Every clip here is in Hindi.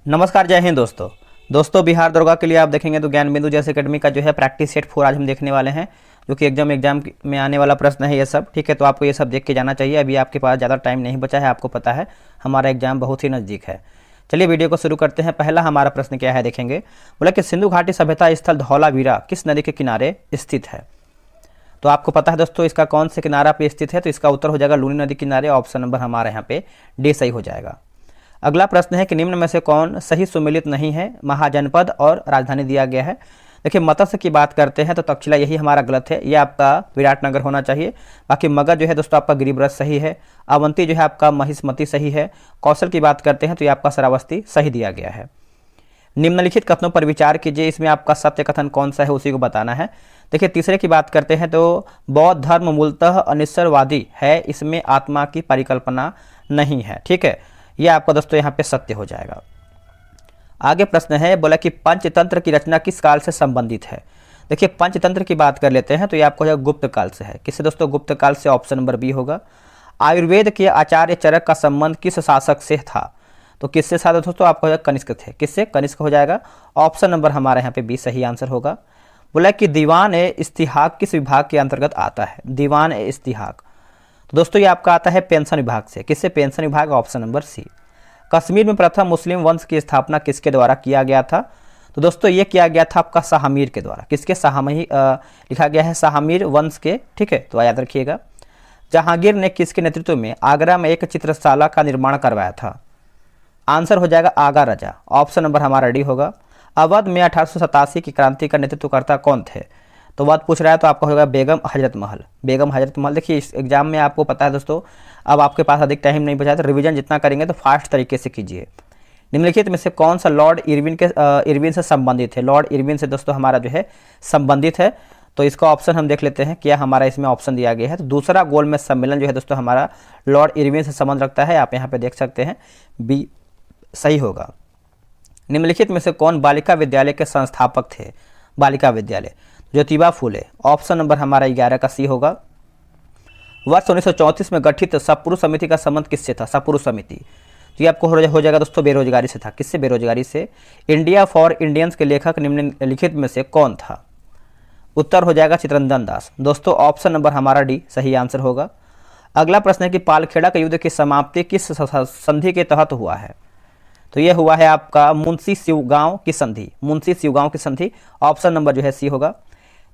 नमस्कार, जय हिंद दोस्तों बिहार दरोगा के लिए आप देखेंगे तो ज्ञान बिंदु जैसे अकेडमी का जो है प्रैक्टिस सेट 4 आज हम देखने वाले हैं, जो कि एग्जाम में आने वाला प्रश्न है ये सब। ठीक है, तो आपको ये सब देख के जाना चाहिए। अभी आपके पास ज़्यादा टाइम नहीं बचा है, आपको पता है हमारा एग्जाम बहुत ही नज़दीक है। चलिए वीडियो को शुरू करते हैं। पहला हमारा प्रश्न क्या है देखेंगे। बोला कि सिंधु घाटी सभ्यता स्थल धौलावीरा किस नदी के किनारे स्थित है। तो आपको पता है दोस्तों इसका कौन से किनारा पे स्थित है, तो इसका उत्तर हो जाएगा लूनी नदी किनारे। ऑप्शन नंबर हमारे यहाँ पे डी सही हो जाएगा। अगला प्रश्न है कि निम्न में से कौन सही सुमेलित नहीं है। महाजनपद और राजधानी दिया गया है। देखिए मत्स्य की बात करते हैं तो तक्षशिला यही हमारा गलत है, ये आपका विराटनगर होना चाहिए। बाकी मगध जो है दोस्तों आपका गिरिब्रज सही है। अवंती जो है आपका महिष्मती सही है। कौशल की बात करते हैं तो ये आपका श्रावस्ती सही दिया गया है। निम्नलिखित कथनों पर विचार कीजिए, इसमें आपका सत्य कथन कौन सा है उसी को बताना है। देखिए तीसरे की बात करते हैं तो बौद्ध धर्म मूलतः अनिश्वरवादी है, इसमें आत्मा की परिकल्पना नहीं है। ठीक है, यह आपका दोस्तों यहाँ पे सत्य हो जाएगा। आगे प्रश्न है, बोला कि पंचतंत्र की रचना किस काल से संबंधित है। देखिए पंचतंत्र की बात कर लेते हैं तो ये आपको जो गुप्त काल से है। किससे दोस्तों? गुप्त काल से। ऑप्शन नंबर बी होगा। आयुर्वेद के आचार्य चरक का संबंध किस शासक से था। तो किससे था दोस्तों? आपको कनिष्क थे। किससे? कनिष्क हो जाएगा। ऑप्शन नंबर हमारे यहाँ पे बी सही आंसर होगा। बोला कि दीवान ए इस्तिहाक किस विभाग के अंतर्गत आता है। दीवान ए इस्तिहाक तो दोस्तों ये आपका आता है पेंशन विभाग से। किससे? पेंशन विभाग। ऑप्शन नंबर सी। कश्मीर में प्रथम मुस्लिम वंश की स्थापना किसके द्वारा किया गया था। तो दोस्तों ये किया गया था आपका शाहमीर के द्वारा। किसके? शाहमीर लिखा गया है शाहमीर वंश के। ठीक है, तो याद रखिएगा। जहांगीर ने किसके नेतृत्व में आगरा में एक चित्रशाला का निर्माण करवाया था। आंसर हो जाएगा आगा राजा। ऑप्शन नंबर हमारा डी होगा। अवध में 1887 की क्रांति का नेतृत्वकर्ता कौन थे। तो बात पूछ रहा है तो आपका होगा बेगम हजरत महल। बेगम हजरत महल। देखिए इस एग्जाम में आपको पता है दोस्तों, अब आपके पास अधिक टाइम नहीं बचा है तो रिवीजन जितना करेंगे तो फास्ट तरीके से कीजिए। निम्नलिखित में से कौन सा लॉर्ड इरविन से संबंधित है। लॉर्ड इरविन से दोस्तों हमारा जो है संबंधित है। तो इसका ऑप्शन हम देख लेते हैं, क्या हमारा इसमें ऑप्शन दिया गया है। तो दूसरा गोलमेज सम्मेलन जो है दोस्तों हमारा लॉर्ड इरविन से संबंध रखता है। आप यहाँ पे देख सकते हैं बी सही होगा। निम्नलिखित में से कौन बालिका विद्यालय के संस्थापक थे। बालिका विद्यालय ज्योतिबा फूले। ऑप्शन नंबर हमारा 11 का सी होगा। वर्ष 1934 में गठित सपुरुष समिति का संबंध किससे था। सपुरुष समिति तो ये आपको हो जाएगा दोस्तों बेरोजगारी से था। किससे? बेरोजगारी से। इंडिया फॉर इंडियंस के लेखक निम्नलिखित में से कौन था। उत्तर हो जाएगा चित्तरंजन दास। दोस्तों ऑप्शन नंबर हमारा डी सही आंसर होगा। अगला प्रश्न है कि पालखेड़ा के युद्ध की समाप्ति किस संधि के तहत हुआ है। तो यह हुआ है आपका मुंशी शिवगांव की संधि। मुंशी शिवगांव की संधि। ऑप्शन नंबर जो है सी होगा।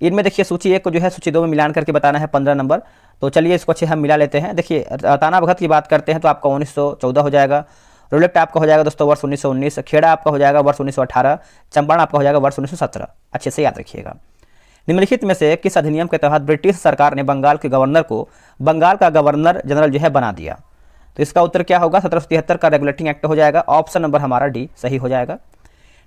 इनमें देखिए सूची 1 को जो है सूची 2 में मिलान करके बताना है 15 नंबर। तो चलिए इसको अच्छे हम मिला लेते हैं। देखिए ताना भगत की बात करते हैं तो आपका 1914 हो जाएगा। रोलेक्ट आपका हो जाएगा दोस्तों वर्ष 1919। खेड़ा आपका हो जाएगा वर्ष 1918। चंपारण आपका हो जाएगा वर्ष 1917। अच्छे से याद रखिएगा। निम्नलिखित में से किस अधिनियम के तहत ब्रिटिश सरकार ने बंगाल के गवर्नर को बंगाल का गवर्नर जनरल जो है बना दिया। तो इसका उत्तर क्या होगा? 1773 का रेगुलेटिंग एक्ट हो जाएगा। ऑप्शन नंबर हमारा डी सही हो जाएगा।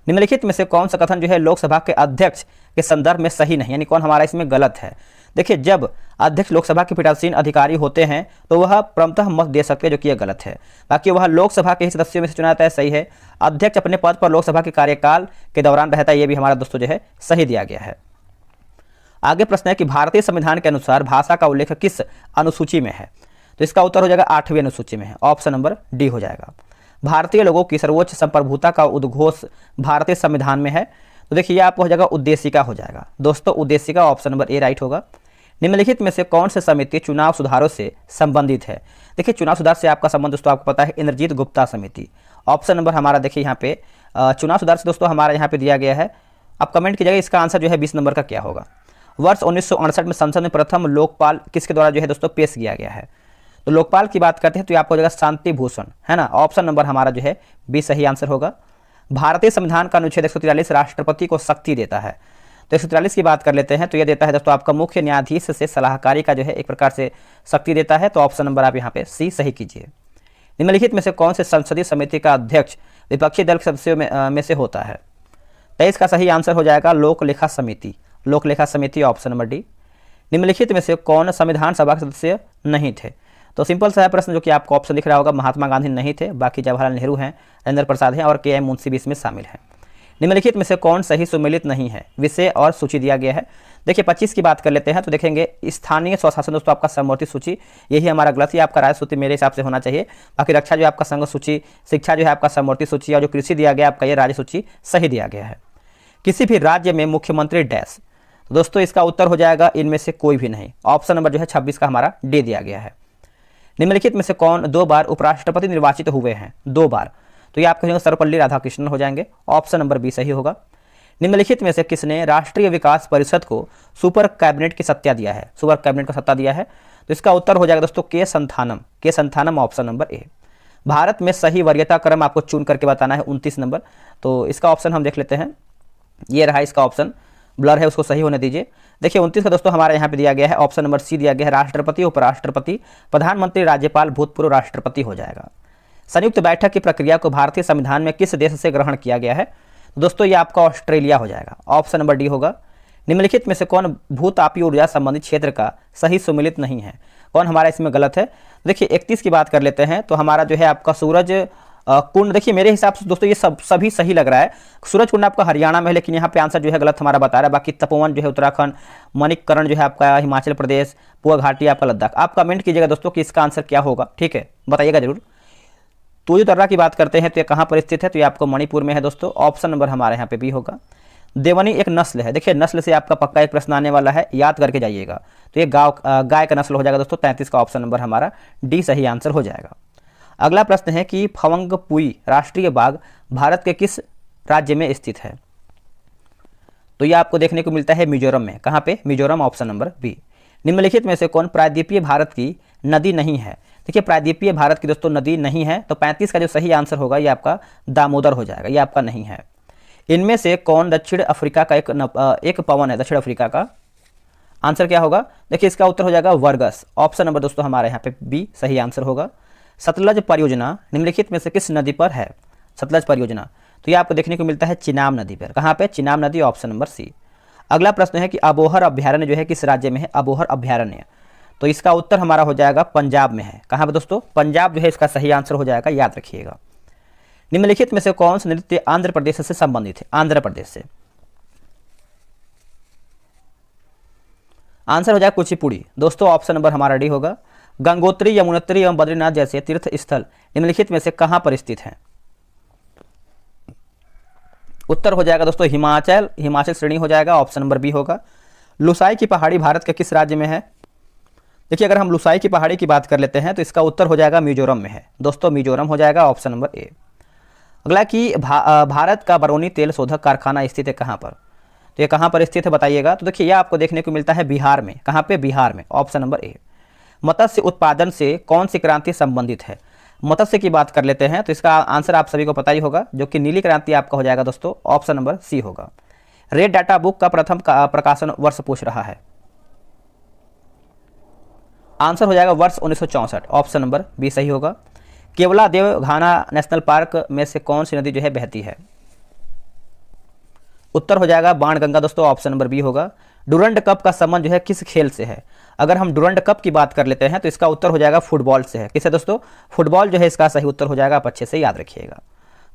निम्नलिखित में से कौन सा कथन जो है लोकसभा के अध्यक्ष के संदर्भ में सही नहीं, यानी कौन हमारा इसमें गलत है। देखिए जब अध्यक्ष लोकसभा के पीठासीन अधिकारी होते हैं तो वह क्रमतः मत दे सकते हैं, जो कि यह गलत है। बाकी वह लोकसभा के ही सदस्यों में से चुना जाता है, सही है। अध्यक्ष अपने पद पर लोकसभा के कार्यकाल के दौरान रहता है, यह भी हमारा दोस्तों जो है सही दिया गया है। आगे प्रश्न है कि भारतीय संविधान के अनुसार भाषा का उल्लेख किस अनुसूची में है। तो इसका उत्तर हो जाएगा 8वीं अनुसूची में है। ऑप्शन नंबर डी हो जाएगा। भारतीय लोगों की सर्वोच्च संप्रभुता का उद्घोष भारतीय संविधान में है। तो देखिए ये आपको हो जाएगा उद्देशिका हो जाएगा। दोस्तों उद्देशिका ऑप्शन नंबर ए राइट होगा। निम्नलिखित में से कौन से समिति चुनाव सुधारों से संबंधित है। देखिए चुनाव सुधार से आपका संबंध दोस्तों आपको पता है इंद्रजीत गुप्ता समिति। ऑप्शन नंबर हमारा देखिए यहाँ पे चुनाव सुधार से दोस्तों हमारा यहाँ पे दिया गया है। आप कमेंट कीजिएगा इसका आंसर जो है 20 नंबर का क्या होगा। वर्ष 1968 में संसद में प्रथम लोकपाल किसके द्वारा जो है दोस्तों पेश किया गया है। तो लोकपाल की बात करते हैं तो ये आपको हो जाएगा शांति भूषण, है ना। ऑप्शन नंबर हमारा जो है बी सही आंसर होगा। भारतीय संविधान का अनुच्छेद 143 राष्ट्रपति को शक्ति देता है। तो 143 की बात कर लेते हैं तो ये देता है दोस्तों आपका मुख्य न्यायाधीश से सलाहकारी का जो है एक प्रकार से शक्ति देता है। तो ऑप्शन नंबर आप यहाँ पे सी सही कीजिए। निम्नलिखित में से कौन से संसदीय समिति का अध्यक्ष विपक्षी दल के सदस्यों में से होता है। 23 का सही आंसर हो जाएगा लोक लेखा समिति। लोक लेखा समिति ऑप्शन नंबर डी। निम्नलिखित में से कौन संविधान सभा के सदस्य नहीं थे। तो सिंपल सा है प्रश्न, जो कि आपको ऑप्शन दिख रहा होगा। महात्मा गांधी नहीं थे, बाकी जवाहरलाल नेहरू हैं, राजेंद्र प्रसाद हैं और के एम मुंशी भी इसमें शामिल हैं। निम्नलिखित में से कौन सही सुमेलित नहीं है? विषय और सूची दिया गया है। देखिए 25 की बात कर लेते हैं तो देखेंगे स्थानीय स्वशासन दोस्तों आपका समवर्ती सूची, यही हमारा गलत ही आपका राज्य सूची मेरे हिसाब से होना चाहिए। बाकी रक्षा जो है आपका संघ सूची, शिक्षा जो है आपका समवर्ती सूची, और जो कृषि दिया गया आपका ये राज्य सूची सही दिया गया है। किसी भी राज्य में मुख्यमंत्री डैश, तो दोस्तों इसका उत्तर हो जाएगा इनमें से कोई भी नहीं। ऑप्शन नंबर जो है 26 का हमारा डी दिया गया है। निम्नलिखित में से कौन 2 बार उपराष्ट्रपति निर्वाचित हुए हैं? 2 बार, तो ये आप कहेंगे सर्वपल्ली राधाकृष्णन हो जाएंगे। ऑप्शन नंबर बी सही होगा। निम्नलिखित में से किसने राष्ट्रीय विकास परिषद को सुपर कैबिनेट की सत्ता दिया है? सुपर कैबिनेट का सत्ता दिया है, तो इसका उत्तर हो जाएगा दोस्तों के संथानम। के संथानम ऑप्शन नंबर ए। भारत में सही वरीयता क्रम आपको चुन करके बताना है 29 नंबर, तो इसका ऑप्शन हम देख लेते हैं। ये रहा इसका ऑप्शन, ब्लर है उसको सही होने दीजिए। देखिए 29 का दोस्तों हमारे यहाँ पे दिया गया है, ऑप्शन नंबर सी दिया गया है। राष्ट्रपति, उपराष्ट्रपति, प्रधानमंत्री, राज्यपाल, भूतपूर्व राष्ट्रपति हो जाएगा। संयुक्त बैठक की प्रक्रिया को भारतीय संविधान में किस देश से ग्रहण किया गया है? तो दोस्तों ये आपका ऑस्ट्रेलिया हो जाएगा। ऑप्शन नंबर डी होगा। निम्नलिखित में से कौन भूतापीय ऊर्जा संबंधित क्षेत्र का सही सुमेलित नहीं है? कौन हमारा इसमें गलत है? देखिए 31 की बात कर लेते हैं तो हमारा जो है आपका सूरज कुंड, देखिए मेरे हिसाब से दोस्तों ये सभी सही लग रहा है। सूरज कुंड आपका हरियाणा में है, लेकिन यहाँ पे आंसर जो है गलत हमारा बता रहा है। बाकी तपोवन जो है उत्तराखंड, मणिकरण जो है आपका हिमाचल प्रदेश, पुआ घाटी आपका लद्दाख। आप कमेंट कीजिएगा दोस्तों कि इसका आंसर क्या होगा, ठीक है, बताइएगा जरूर। तुजु दर्रा की बात करते हैं तो ये कहाँ पर स्थित है? तो ये आपको मणिपुर में है दोस्तों। ऑप्शन नंबर हमारे यहाँ पे बी होगा। देवनी एक नस्ल है, देखिए नस्ल से आपका पक्का एक प्रश्न आने वाला है, याद करके जाइएगा। तो ये गाय का नस्ल हो जाएगा दोस्तों। 33 का ऑप्शन नंबर हमारा डी सही आंसर हो जाएगा। अगला प्रश्न है कि फवंगपुई राष्ट्रीय बाग भारत के किस राज्य में स्थित है? तो ये आपको देखने को मिलता है मिजोरम में। कहाँ पे? Mizoram, option number B. निम्नलिखित में से कौन प्रायद्वीपीय भारत की नदी नहीं है? देखिए प्रायद्वीपीय भारत की दोस्तों नदी नहीं है, तो 35 का जो सही आंसर होगा ये आपका दामोदर हो जाएगा, ये आपका नहीं है। इनमें से कौन दक्षिण अफ्रीका का एक पवन है? दक्षिण अफ्रीका का आंसर क्या होगा? देखिए इसका उत्तर हो जाएगा वर्गस। ऑप्शन नंबर दोस्तों हमारे यहाँ पे बी सही आंसर होगा। सतलज परियोजना निम्नलिखित में से किस नदी पर है? सतलज परियोजना, तो ये आपको देखने को मिलता है चिनाब नदी पर। कहाँ पे? चिनाब नदी, ऑप्शन नंबर सी। अगला प्रश्न है कि अबोहर अभ्यारण्य जो है किस राज्य में है? अबोहर अभ्यारण्य, तो इसका उत्तर हमारा हो जाएगा पंजाब में है। कहाँ पे दोस्तों? पंजाब जो है इसका सही आंसर हो जाएगा, याद रखिएगा। निम्नलिखित में से कौन सा नृत्य आंध्र प्रदेश से संबंधित है? आंध्र प्रदेश से आंसर हो जाएगा कुचिपुड़ी दोस्तों। ऑप्शन नंबर हमारा डी होगा। गंगोत्री, यमुनोत्री एवं बद्रीनाथ जैसे तीर्थ स्थल निम्नलिखित में से कहां पर स्थित हैं? उत्तर हो जाएगा दोस्तों हिमाचल श्रेणी हो जाएगा। ऑप्शन नंबर बी होगा। लुसाई की पहाड़ी भारत के किस राज्य में है? देखिए अगर हम लुसाई की पहाड़ी की बात कर लेते हैं तो इसका उत्तर हो जाएगा मिजोरम में है दोस्तों, मिजोरम हो जाएगा। ऑप्शन नंबर ए। अगला कि भारत का बरौनी तेल शोधक कारखाना स्थित है कहाँ पर? तो ये कहाँ पर स्थित है बताइएगा। तो देखिए यह आपको देखने को मिलता है बिहार में। कहाँ पे? बिहार में, ऑप्शन नंबर ए। मत्स्य उत्पादन से कौन सी क्रांति संबंधित है? मत्स्य की बात कर लेते हैं तो इसका आंसर आप सभी को पता ही होगा, जो कि नीली क्रांति आपका हो जाएगा दोस्तों। ऑप्शन नंबर सी होगा। रेड डाटा बुक का प्रथम प्रकाशन वर्ष पूछ रहा है, आंसर हो जाएगा वर्ष 1964। ऑप्शन नंबर बी सही होगा। केवला देव घाना नेशनल पार्क में से कौन सी नदी जो है बहती है? उत्तर हो जाएगा बाणगंगा दोस्तों। ऑप्शन नंबर बी होगा। डुरंड कप का संबंध जो है किस खेल से है? अगर हम डुरंड कप की बात कर लेते हैं तो इसका उत्तर हो जाएगा फुटबॉल से है। किससे दोस्तों? फुटबॉल जो है इसका सही उत्तर हो जाएगा, आप अच्छे से याद रखिएगा।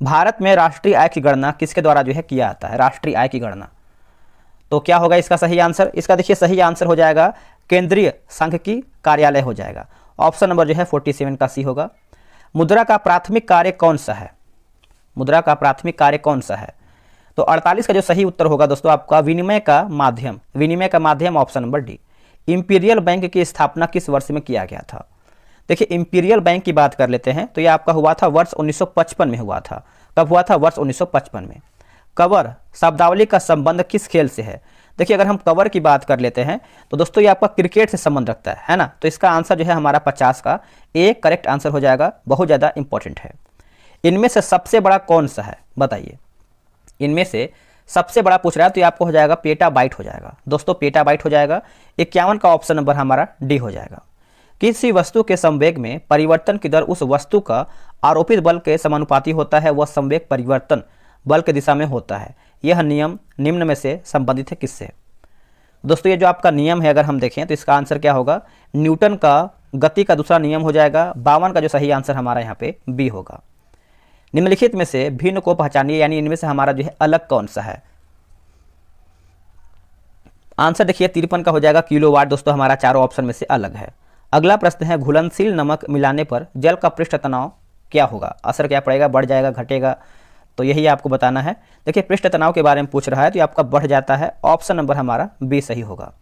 भारत में राष्ट्रीय आय की गणना किसके द्वारा जो है किया जाता है? राष्ट्रीय आय की गणना, तो क्या होगा इसका सही आंसर? इसका देखिए सही आंसर हो जाएगा केंद्रीय सांख्यिकी कार्यालय हो जाएगा। ऑप्शन नंबर जो है 47 का सी होगा। मुद्रा का प्राथमिक कार्य कौन सा है? मुद्रा का प्राथमिक कार्य कौन सा है? तो 48 का जो सही उत्तर होगा दोस्तों आपका विनिमय का माध्यम। विनिमय का माध्यम, option number D. Imperial bank की स्थापना किस वर्ष में किया गया था? देखिए इंपीरियल बैंक की बात कर लेते हैं तो ये आपका हुआ था वर्ष 1955 में हुआ था। कब हुआ था? वर्ष 1955 में। कवर शब्दावली का संबंध किस खेल से है? देखिए अगर हम कवर की बात कर लेते हैं तो दोस्तों ये आपका क्रिकेट से संबंध रखता है ना। तो इसका आंसर जो है हमारा 50 का ए करेक्ट आंसर हो जाएगा, बहुत ज़्यादा इंपॉर्टेंट है। इनमें से सबसे बड़ा कौन सा है बताइए? इनमें से सबसे बड़ा पूछ रहा है तो ये आपको हो जाएगा पेटाबाइट हो जाएगा दोस्तों, पेटाबाइट हो जाएगा। 51 का ऑप्शन नंबर हमारा डी हो जाएगा। किसी वस्तु के संवेग में परिवर्तन की दर उस वस्तु का आरोपित बल के समानुपाती होता है, वह संवेग परिवर्तन बल की दिशा में होता है। यह नियम निम्न में से संबंधित है किससे? दोस्तों ये जो आपका नियम है अगर हम देखें तो इसका आंसर क्या होगा? न्यूटन का गति का दूसरा नियम हो जाएगा। 52 का जो सही आंसर हमारा यहाँ पे बी होगा। निम्नलिखित में से भिन्न को पहचानिए, यानी इनमें से हमारा जो है अलग कौन सा है। आंसर देखिए 53 का हो जाएगा किलोवाट। दोस्तों हमारा चारों ऑप्शन में से अलग है। अगला प्रश्न है घुलनशील नमक मिलाने पर जल का पृष्ठ तनाव क्या होगा, असर क्या पड़ेगा, बढ़ जाएगा, घटेगा, तो यही आपको बताना है। देखिए पृष्ठ तनाव के बारे में पूछ रहा है तो ये आपका बढ़ जाता है। ऑप्शन नंबर हमारा बी सही होगा।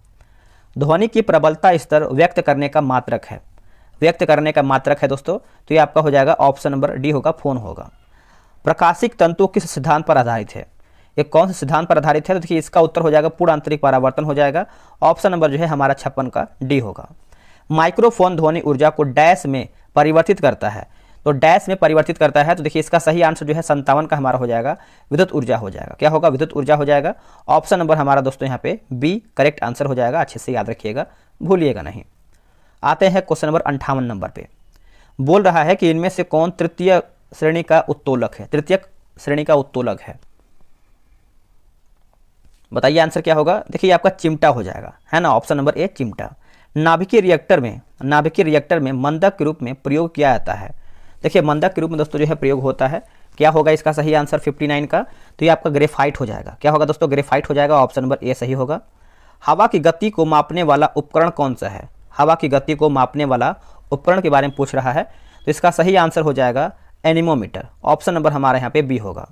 ध्वनि की प्रबलता स्तर व्यक्त करने का मात्रक है, व्यक्त करने का मात्रक है दोस्तों, तो ये आपका हो जाएगा ऑप्शन नंबर डी होगा, फोन होगा। प्रकाशिक तंतु किस सिद्धांत पर आधारित है, ये कौन से सिद्धांत पर आधारित है, तो देखिए इसका उत्तर हो जाएगा पूर्ण आंतरिक परावर्तन हो जाएगा। ऑप्शन नंबर जो है हमारा 56 का डी होगा। माइक्रोफोन ध्वनि ऊर्जा को डैश में परिवर्तित करता है, तो डैश में परिवर्तित करता है, तो देखिए इसका सही आंसर जो है 57 का हमारा हो जाएगा, विद्युत ऊर्जा हो जाएगा। क्या होगा, विद्युत ऊर्जा हो जाएगा। ऑप्शन नंबर हमारा दोस्तों यहाँ पे बी करेक्ट आंसर हो जाएगा। अच्छे से याद रखिएगा, भूलिएगा नहीं। आते हैं क्वेश्चन नंबर 58 नंबर पे। बोल रहा है कि इनमें से कौन तृतीय श्रेणी का उत्तोलक है, तृतीय श्रेणी का उत्तोलक है, बताइए आंसर क्या होगा। देखिए आपका चिमटा हो जाएगा, है ना, ऑप्शन नंबर ए चिमटा। नाभिकीय रिएक्टर में मंदक के रूप में प्रयोग किया जाता है। देखिए मंदक के रूप में दोस्तों जो है प्रयोग होता है। क्या होगा इसका सही आंसर 59 का, तो ये आपका ग्रेफाइट हो जाएगा। क्या होगा दोस्तों, ग्रेफाइट हो जाएगा। ऑप्शन नंबर ए सही होगा। हवा की गति को मापने वाला उपकरण कौन सा है, हवा की गति को मापने वाला उपकरण के बारे में पूछ रहा है, तो इसका सही आंसर हो जाएगा एनीमोमीटर। ऑप्शन नंबर हमारे यहाँ पे बी होगा।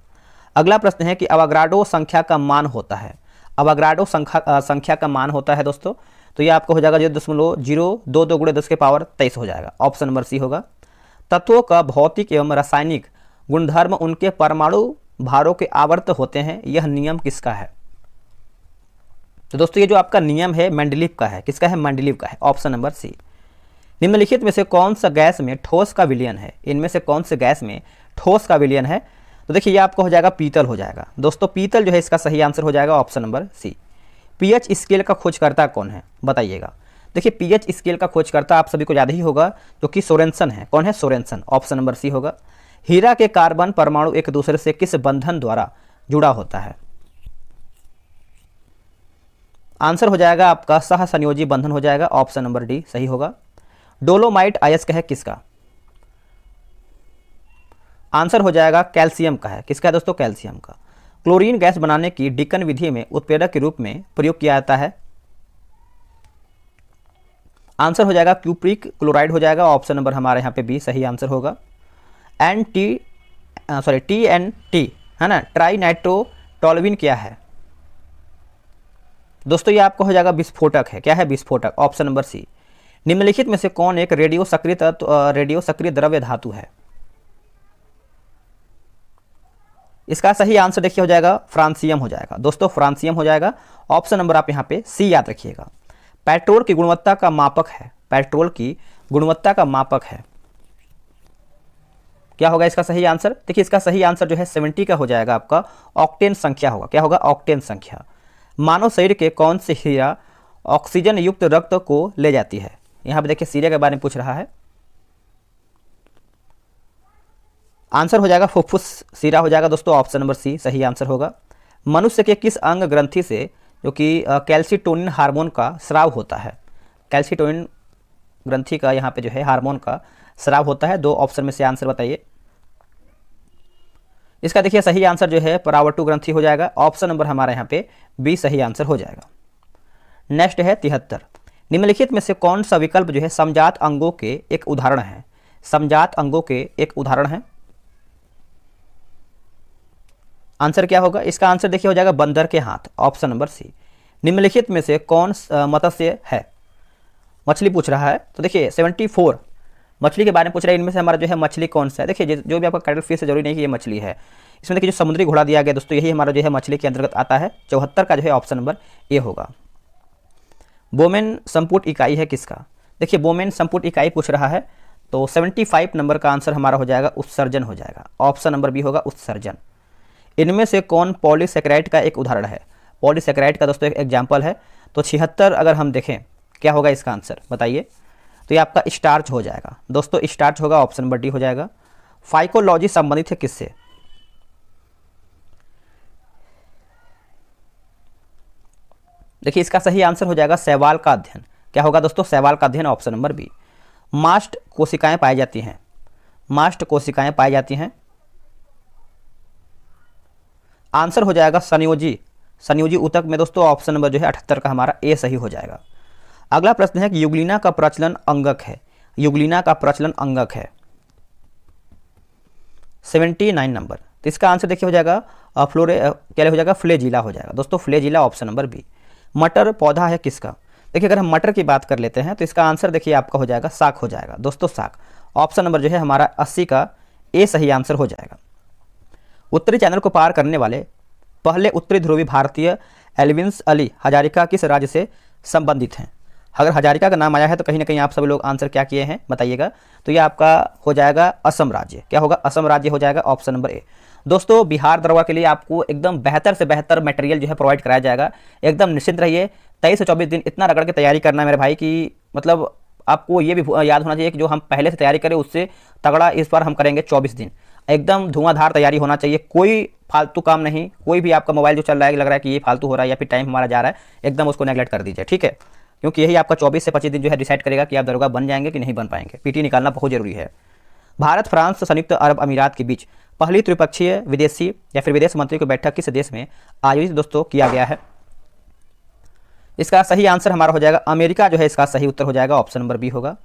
अगला प्रश्न है कि अवोगाड्रो संख्या का मान होता है, अवोगाड्रो संख्या का मान होता है दोस्तों, तो ये आपको हो जाएगा 0.022 × 10⁻23 हो जाएगा। ऑप्शन नंबर सी होगा। तत्वों का भौतिक एवं रासायनिक गुणधर्म उनके परमाणु भारों के आवर्त होते हैं, यह नियम किसका है। तो दोस्तों ये जो आपका नियम है मेंडलीव का है, किसका है, मेंडलीव का है। Option number C. निम्नलिखित में से कौन सा गैस में ठोस का विलयन है, इनमें से कौन से गैस में ठोस का विलयन है, तो देखिए ये आपको हो जाएगा पीतल हो जाएगा। दोस्तों पीतल जो है इसका सही आंसर हो जाएगा option number C. PH scale का खोजकर्ता कौन है, बताइएगा। देखिए पीएच स्केल का खोजकर्ता आप सभी को याद ही होगा, जो कि सोरेनसन है। कौन है, सोरेनसन। ऑप्शन नंबर सी होगा। हीरा के कार्बन परमाणु एक दूसरे से किस बंधन द्वारा जुड़ा होता है, आंसर हो जाएगा आपका सह संयोजी बंधन हो जाएगा। ऑप्शन नंबर डी सही होगा। डोलोमाइट अयस्क है किसका, आंसर हो जाएगा कैल्शियम का है। किसका है दोस्तों, कैल्शियम का। क्लोरीन गैस बनाने की डिकन विधि में उत्प्रेरक के रूप में प्रयोग किया जाता है, आंसर हो जाएगा क्यूप्रिक क्लोराइड हो जाएगा। ऑप्शन नंबर हमारे यहाँ पे बी सही आंसर होगा। TNT है ना, ट्राई नाइट्रोटोल्यूइन क्या है दोस्तों, ये आपको हो जाएगा विस्फोटक है। क्या है, विस्फोटक। Option number C. निम्नलिखित में से कौन एक रेडियो सक्रिय द्रव्य धातु है, इसका सही आंसर देखिए हो जाएगा फ्रांसियम हो जाएगा। दोस्तों फ्रांसियम हो जाएगा। ऑप्शन नंबर आप यहाँ पे सी याद रखिएगा। पेट्रोल की गुणवत्ता का मापक है, पेट्रोल की गुणवत्ता का मापक है, क्या होगा इसका सही आंसर। देखिए इसका सही आंसर जो है 70 का हो जाएगा आपका ऑक्टेन संख्या होगा। क्या होगा, ऑक्टेन संख्या। मानव शरीर के कौन से हीरा ऑक्सीजन युक्त रक्त को ले जाती है, यहाँ पे देखिए सीरे के बारे में पूछ रहा है, आंसर हो जाएगा फुफ्फुस सीरा हो जाएगा। दोस्तों ऑप्शन नंबर सी सही आंसर होगा। मनुष्य के किस अंग ग्रंथि से जो कि कैल्सिटोनिन हार्मोन का स्राव होता है, कैल्सिटोनिन ग्रंथि का यहाँ पे जो है हार्मोन का स्राव होता है। दो ऑप्शन में से आंसर बताइए। इसका देखिए सही आंसर जो है परावर्तु ग्रंथि हो जाएगा। ऑप्शन नंबर हमारे यहाँ पे बी सही आंसर हो जाएगा। नेक्स्ट है 73। निम्नलिखित में से कौन सा विकल्प जो है समजात अंगों के एक उदाहरण है, समजात अंगों के एक उदाहरण है, आंसर क्या होगा। इसका आंसर देखिए हो जाएगा बंदर के हाथ। Option number C. निम्नलिखित में से कौन मत्स्य है, मछली पूछ रहा है, तो देखिए 74 मछली के बारे में पूछ रहा है। इनमें से हमारा जो है मछली कौन सा है, देखिए जो भी आपका कैटल फिश है जरूरी नहीं कि ये मछली है। इसमें देखिए जो समुद्री घोड़ा दिया गया दोस्तों यही हमारा जो है मछली के अंतर्गत आता है। 74 का जो है ऑप्शन नंबर ए होगा। बोमेन संपुट इकाई है किसका, देखिए बोमेन संपुट इकाई पूछ रहा है, तो 75 नंबर का आंसर हमारा हो जाएगा उत्सर्जन हो जाएगा। ऑप्शन नंबर बी होगा उत्सर्जन। इनमें से कौन पॉलीसेकेराइड का एक उदाहरण है, पॉलीसेकेराइड का दोस्तों एक एग्जाम्पल है, तो 76 अगर हम देखें क्या होगा इसका आंसर बताइए, तो ये आपका स्टार्च हो जाएगा। दोस्तों स्टार्च होगा। ऑप्शन नंबर डी हो जाएगा। फाइकोलॉजी संबंधित है किससे, देखिए इसका सही आंसर हो जाएगा शैवाल का अध्ययन। क्या होगा दोस्तों, शैवाल का अध्ययन। Option number B. मास्ट कोशिकाएं पाई जाती हैं, मास्ट कोशिकाएं पाई जाती हैं, आंसर हो जाएगा संयोजी, संयोजी ऊतक में दोस्तों ऑप्शन नंबर जो है 78 का हमारा ए सही हो जाएगा। अगला प्रश्न है कि युगलिना का प्रचलन अंगक है, युगलिना का प्रचलन अंगक है 79 नंबर। तो इसका आंसर देखिए हो जाएगा क्या हो जाएगा, फ्लेजिला हो जाएगा दोस्तों, फ्लेजिला ऑप्शन नंबर बी। मटर पौधा है किसका? देखिए अगर हम मटर की बात कर लेते हैं तो इसका आंसर देखिए आपका हो जाएगा साग हो जाएगा दोस्तों, साग ऑप्शन नंबर जो है हमारा 80 का ए सही आंसर हो जाएगा। उत्तरी चैनल को पार करने वाले पहले उत्तरी ध्रुवी भारतीय एल्विन अली हजारिका किस राज्य से संबंधित हैं? अगर हजारिका का नाम आया है तो कहीं ना कहीं आप सभी लोग आंसर क्या किए हैं बताइएगा। तो ये आपका हो जाएगा असम राज्य, क्या होगा, असम राज्य हो जाएगा ऑप्शन नंबर ए। दोस्तों बिहार दरोगा के लिए आपको एकदम बेहतर से बेहतर मटेरियल जो है प्रोवाइड कराया जाएगा, एकदम निश्चिंत रहिए। 23 से 24 दिन इतना रगड़ के तैयारी करना है मेरे भाई कि मतलब आपको ये भी याद होना चाहिए कि जो हम पहले से तैयारी करें उससे तगड़ा इस बार हम करेंगे 24 दिन, एकदम धुआंधार तैयारी होना चाहिए, कोई फालतू काम नहीं। कोई भी आपका मोबाइल जो चल रहा है लग रहा है कि ये फालतू हो रहा है या फिर टाइम हमारा जा रहा है, एकदम उसको नेगलेक्ट कर दीजिए, ठीक है, क्योंकि यही आपका 24 से 25 दिन जो है डिसाइड करेगा कि आप दरोगा बन जाएंगे कि नहीं बन पाएंगे। पीटी निकालना बहुत जरूरी है। भारत फ्रांस संयुक्त अरब अमीरात के बीच पहली त्रिपक्षीय विदेशी या फिर विदेश मंत्री की बैठक किस देश में आयोजित दोस्तों किया गया है? इसका सही आंसर हमारा हो जाएगा अमेरिका जो है, इसका सही उत्तर हो जाएगा ऑप्शन नंबर बी होगा।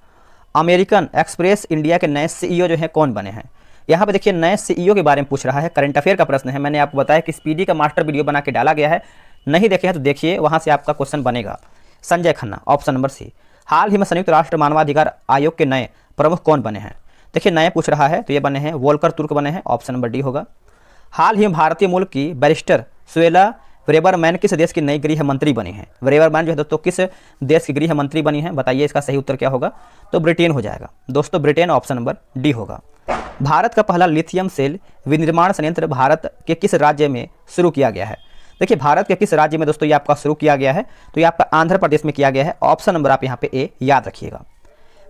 अमेरिकन एक्सप्रेस इंडिया के नए सीईओ जो है कौन बने हैं? यहाँ पे देखिए नए सीईओ के बारे में पूछ रहा है, करंट अफेयर का प्रश्न है। मैंने आपको बताया कि स्पीडी का मास्टर वीडियो बना के डाला गया है, नहीं देखे हैं तो देखिए, वहाँ से आपका क्वेश्चन बनेगा। Sanjay Khanna option number C. हाल ही में संयुक्त राष्ट्र मानवाधिकार आयोग के नए प्रमुख कौन बने हैं? देखिए नए पूछ रहा है तो ये बने हैं वोल्कर तुर्क बने हैं, ऑप्शन नंबर डी होगा। हाल ही में भारतीय मूल की बैरिस्टर सुएला व्रेबरमैन किस देश की नई गृह मंत्री बनी है? व्रेबरमैन जो है दोस्तों किस देश की गृह मंत्री बनी है बताइए, इसका सही उत्तर क्या होगा? तो ब्रिटेन हो जाएगा दोस्तों, ब्रिटेन ऑप्शन नंबर डी होगा। भारत का पहला लिथियम सेल विनिर्माण संयंत्र भारत के किस राज्य में शुरू किया गया है? देखिए भारत के किस राज्य में दोस्तों ये आपका शुरू किया गया है? तो ये आपका आंध्र प्रदेश में किया गया है, ऑप्शन नंबर आप यहाँ पे ए याद रखिएगा।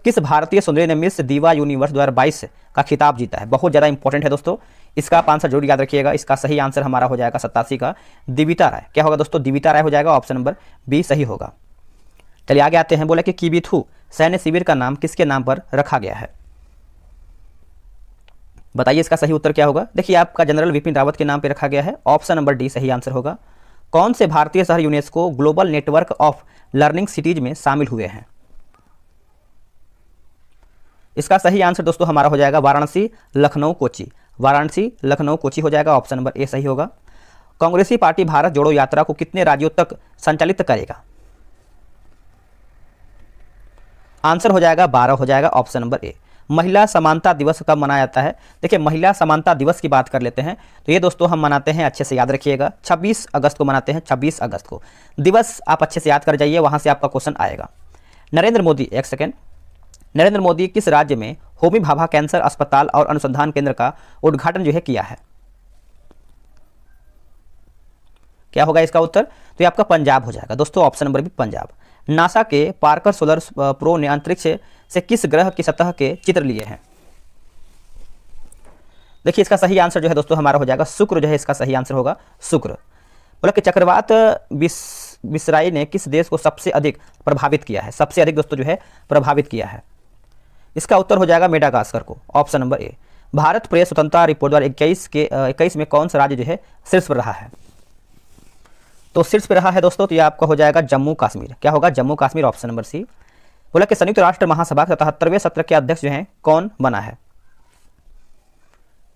किस भारतीय सुंदरी ने मिस दीवा यूनिवर्स 2022 का खिताब जीता है? बहुत ज़्यादा इंपॉर्टेंट है दोस्तों, इसका आप आंसर जरूर याद रखिएगा। इसका सही आंसर हमारा हो जाएगा 87 का दिविता राय, क्या होगा दोस्तों? दिविता राय हो जाएगा, ऑप्शन नंबर बी सही होगा। चलिए आगे आते हैं। बोले कि किबिथु सैन्य शिविर का नाम किसके नाम पर रखा गया है? बताइए इसका सही उत्तर क्या होगा? देखिए आपका जनरल विपिन रावत के नाम पर रखा गया है, ऑप्शन नंबर डी सही आंसर होगा। कौन से भारतीय शहर UNESCO global network of learning cities में शामिल हुए हैं? इसका सही आंसर दोस्तों हमारा हो जाएगा वाराणसी लखनऊ कोची, वाराणसी लखनऊ कोची हो जाएगा, ऑप्शन नंबर ए सही होगा। कांग्रेसी पार्टी भारत जोड़ो यात्रा को कितने राज्यों तक संचालित करेगा? आंसर हो जाएगा 12 हो जाएगा, ऑप्शन नंबर ए। महिला समानता दिवस कब मनाया जाता है? देखिए महिला समानता दिवस की बात कर लेते हैं तो ये दोस्तों हम मनाते हैं, अच्छे से याद रखिएगा, 26 अगस्त को मनाते हैं, 26 अगस्त को। दिवस आप अच्छे से याद कर जाइए, वहां से आपका क्वेश्चन आएगा। नरेंद्र मोदी, एक सेकेंड, नरेंद्र मोदी किस राज्य में होमी भाभा कैंसर अस्पताल और अनुसंधान केंद्र का उद्घाटन जो है किया है? क्या होगा इसका उत्तर? तो ये आपका पंजाब हो जाएगा दोस्तों, option number B Punjab. NASA के पार्कर सोलर प्रो ने अंतरिक्ष से किस ग्रह की सतह के चित्र लिए हैं? देखिए इसका सही आंसर जो है दोस्तों हमारा हो जाएगा शुक्र जो है, इसका सही आंसर होगा शुक्र। बोला कि चक्रवात विसराई ने किस देश को सबसे अधिक प्रभावित किया है? सबसे अधिक दोस्तों जो है प्रभावित किया है, इसका उत्तर हो जाएगा मेडागास्कर को, ऑप्शन नंबर ए। भारत प्रेस स्वतंत्रता रिपोर्ट 2021 में कौन सा राज्य जो है शीर्ष पर रहा है? तो शीर्ष पर रहा है दोस्तों, तो ये आपका हो जाएगा जम्मू कश्मीर, क्या होगा? Jammu Kashmir, option number C. बोला कि संयुक्त राष्ट्र महासभा के 77वें सत्र के अध्यक्ष जो हैं कौन बना है?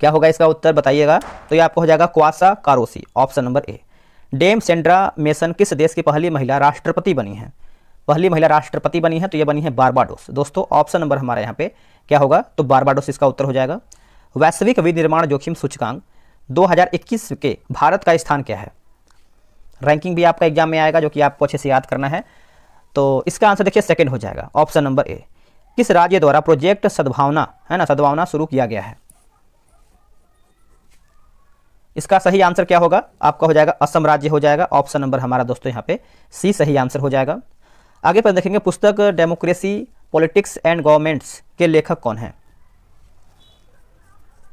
क्या होगा इसका उत्तर बताइएगा? तो ये आपको हो जाएगा क्वासा कारोसी, option number A. Dame Sandra Mason किस देश की पहली महिला राष्ट्रपति बनी है? पहली महिला राष्ट्रपति बनी है तो ये बनी है बारबाडोस दोस्तों, ऑप्शन नंबर हमारे यहाँ पे क्या होगा? तो बारबाडोस इसका उत्तर हो जाएगा। वैश्विक विनिर्माण जोखिम सूचकांक 2021 के भारत का स्थान क्या है? रैंकिंग भी आपका एग्जाम में आएगा जो कि आपको अच्छे से याद करना है। तो इसका आंसर देखिए सेकंड हो जाएगा, ऑप्शन नंबर ए। किस राज्य द्वारा प्रोजेक्ट सद्भावना है ना, सद्भावना शुरू किया गया है? इसका सही आंसर क्या होगा? आपका हो जाएगा असम राज्य हो जाएगा, ऑप्शन नंबर हमारा दोस्तों यहाँ पे सी सही आंसर हो जाएगा। आगे पर देखेंगे पुस्तक डेमोक्रेसी पॉलिटिक्स एंड गवर्नमेंट्स के लेखक कौन है?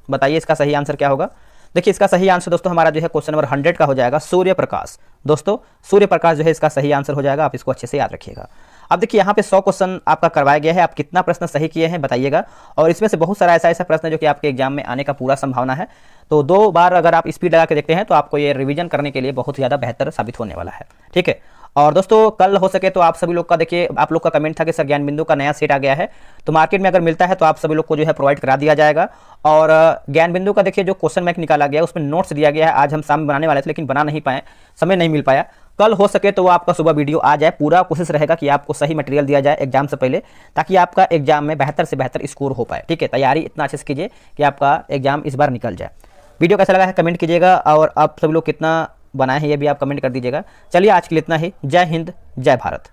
बताइए इसका सही आंसर क्या होगा? देखिए इसका सही आंसर दोस्तों हमारा जो है क्वेश्चन नंबर 100 का हो जाएगा सूर्य प्रकाश। दोस्तों सूर्य प्रकाश जो है इसका सही आंसर हो जाएगा, आप इसको अच्छे से याद रखिएगा। अब देखिए यहाँ पे 100 क्वेश्चन आपका करवाया गया है, आप कितना प्रश्न सही किए हैं बताइएगा। और इसमें से बहुत सारा ऐसा प्रश्न है जो कि आपके एग्जाम में आने का पूरा संभावना है। तो 2 बार अगर आप स्पीड लगा के देखते हैं तो आपको ये रिवीजन करने के लिए बहुत ज़्यादा बेहतर साबित होने वाला है। ठीक है, और दोस्तों कल हो सके तो आप सभी लोग का देखिए, आप लोग का कमेंट था कि सर ज्ञान बिंदु का नया सेट आ गया है, तो मार्केट में अगर मिलता है तो आप सभी लोग को जो है प्रोवाइड करा दिया जाएगा। और ज्ञान बिंदु का देखिए जो क्वेश्चन बैंक निकाला गया है उसमें नोट्स दिया गया है। आज हम शाम में बनाने वाले थे लेकिन बना नहीं पाए, समय नहीं मिल पाया। कल हो सके तो वो आपका सुबह वीडियो आ जाए। पूरा कोशिश रहेगा कि आपको सही मटेरियल दिया जाए एग्जाम से पहले, ताकि आपका एग्जाम में बेहतर से बेहतर स्कोर हो पाए। ठीक है, तैयारी इतना अच्छे से कीजिए कि आपका एग्जाम इस बार निकल जाए। वीडियो कैसा लगा है कमेंट कीजिएगा, और आप सभी लोग कितना बनाए हैं ये भी आप कमेंट कर दीजिएगा। चलिए आज के लिए इतना ही। जय हिंद, जय भारत।